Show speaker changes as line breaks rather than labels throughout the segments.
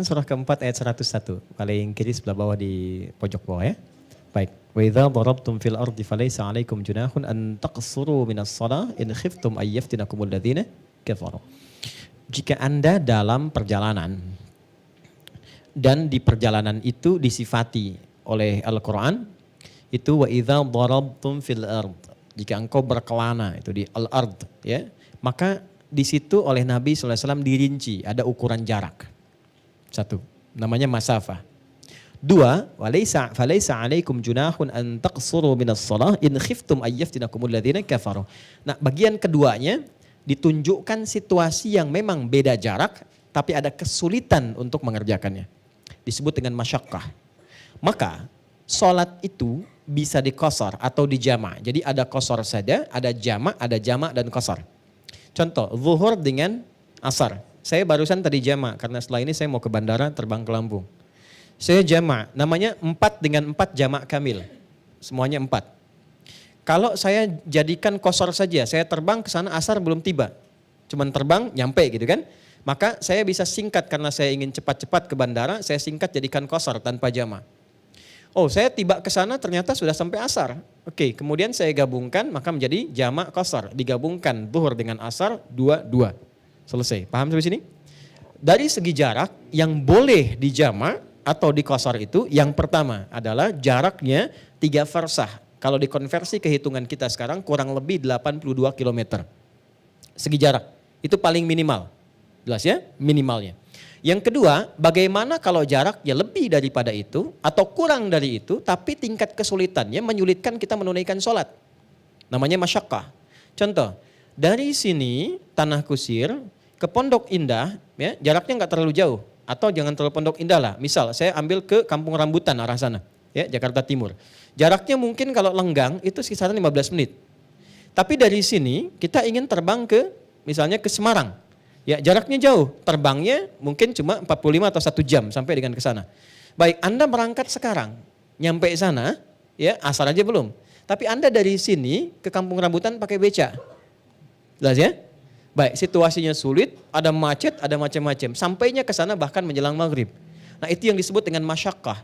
Surah keempat ayat 101, paling kiri sebelah bawah di pojok bawah ya. Baik. Wa idza darabtum fil ardi falaysa 'alaikum junahun an taqsuru minas shalah in khiftum ay yaftinakumul ladzina kafaru. Jika Anda dalam perjalanan dan di perjalanan itu disifati oleh Al-Qur'an itu wa idza darabtum fil ard. Jika engkau berkelana itu di al-ard ya, maka di situ oleh Nabi sallallahu alaihi wasallam dirinci ada ukuran jarak. Satu, namanya masafah. Dua, falaysa 'alaikum junahun an taqsuru minas shalah in khiftum ay yaftinakumul ladzina kafaru. Nah, bagian keduanya ditunjukkan situasi yang memang beda jarak tapi ada kesulitan untuk mengerjakannya. Disebut dengan masyaqqah. Maka salat itu bisa diqasar atau dijama'. Jadi ada qasar saja, ada jama' dan qasar. Contoh, zuhur dengan asar. Saya barusan tadi jama' karena setelah ini saya mau ke bandara terbang ke Lampung. Saya jama', namanya 4 dengan 4 jama' kamil. Semuanya 4. Kalau saya jadikan qasar saja, saya terbang ke sana asar belum tiba. Cuman terbang nyampe gitu kan. Maka saya bisa singkat karena saya ingin cepat-cepat ke bandara, saya singkat jadikan qasar tanpa jama'. Oh, saya tiba ke sana ternyata sudah sampai asar. Oke, kemudian saya gabungkan maka menjadi jama' qasar. Digabungkan zuhur dengan asar 2. Selesai. Paham sampai sini? Dari segi jarak yang boleh dijama' atau diqasar itu yang pertama adalah jaraknya 3 farsah. Kalau dikonversi ke hitungan kita sekarang kurang lebih 82 km. Segi jarak. Itu paling minimal. Jelas ya? Minimalnya. Yang kedua, bagaimana kalau jaraknya lebih daripada itu atau kurang dari itu tapi tingkat kesulitannya menyulitkan kita menunaikan sholat. Namanya masyaqqah. Contoh, dari sini Tanah Kusir ke Pondok Indah ya, jaraknya nggak terlalu jauh atau jangan terlalu Pondok Indah lah. Misal saya ambil ke Kampung Rambutan arah sana ya, Jakarta Timur. Jaraknya mungkin kalau lenggang itu sekitar 15 menit. Tapi dari sini kita ingin terbang ke misalnya ke Semarang. Ya, jaraknya jauh, terbangnya mungkin cuma 45 atau 1 jam sampai dengan ke sana. Baik, Anda berangkat sekarang, nyampe sana, ya asar aja belum. Tapi Anda dari sini ke Kampung Rambutan pakai beca. Jelas ya? Baik, situasinya sulit, ada macet, ada macam-macam. Sampainya ke sana bahkan menjelang maghrib. Nah, itu yang disebut dengan masyaqqah.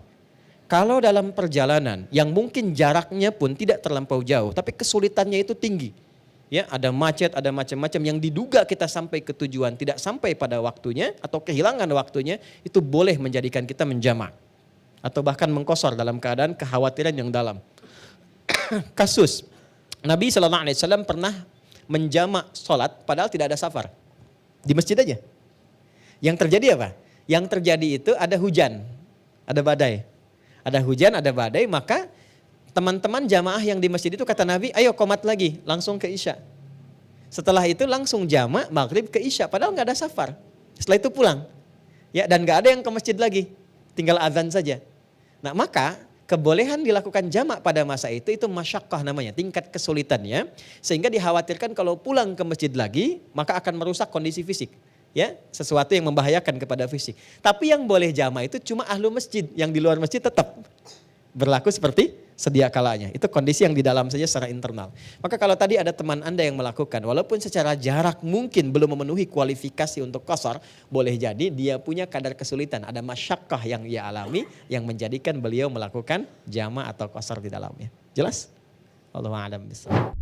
Kalau dalam perjalanan yang mungkin jaraknya pun tidak terlampau jauh, tapi kesulitannya itu tinggi. Ya, ada macet, ada macam-macam yang diduga kita sampai ke tujuan tidak sampai pada waktunya atau kehilangan waktunya, itu boleh menjadikan kita menjama' atau bahkan mengqasar dalam keadaan kekhawatiran yang dalam. Kasus Nabi SAW pernah menjama' sholat padahal tidak ada safar di masjid aja. Yang terjadi apa? Yang terjadi itu ada hujan, ada badai, maka teman-teman jamaah yang di masjid itu kata Nabi, ayo qomat lagi, langsung ke Isya. Setelah itu langsung jama' maghrib ke Isya, padahal nggak ada safar. Setelah itu pulang, ya dan nggak ada yang ke masjid lagi, tinggal azan saja. Nah maka kebolehan dilakukan jama' pada masa itu masyaqqah namanya, tingkat kesulitannya, sehingga dikhawatirkan kalau pulang ke masjid lagi maka akan merusak kondisi fisik. Ya, sesuatu yang membahayakan kepada fisik. Tapi yang boleh jama' itu cuma ahlu masjid, yang di luar masjid tetap berlaku seperti sedia kalanya. Itu kondisi yang di dalam saja secara internal. Maka kalau tadi ada teman Anda yang melakukan, walaupun secara jarak mungkin belum memenuhi kualifikasi untuk qasar, boleh jadi dia punya kadar kesulitan. Ada masyaqqah yang ia alami yang menjadikan beliau melakukan jama' atau qasar di dalamnya. Jelas? Wallahu a'lam bishawab.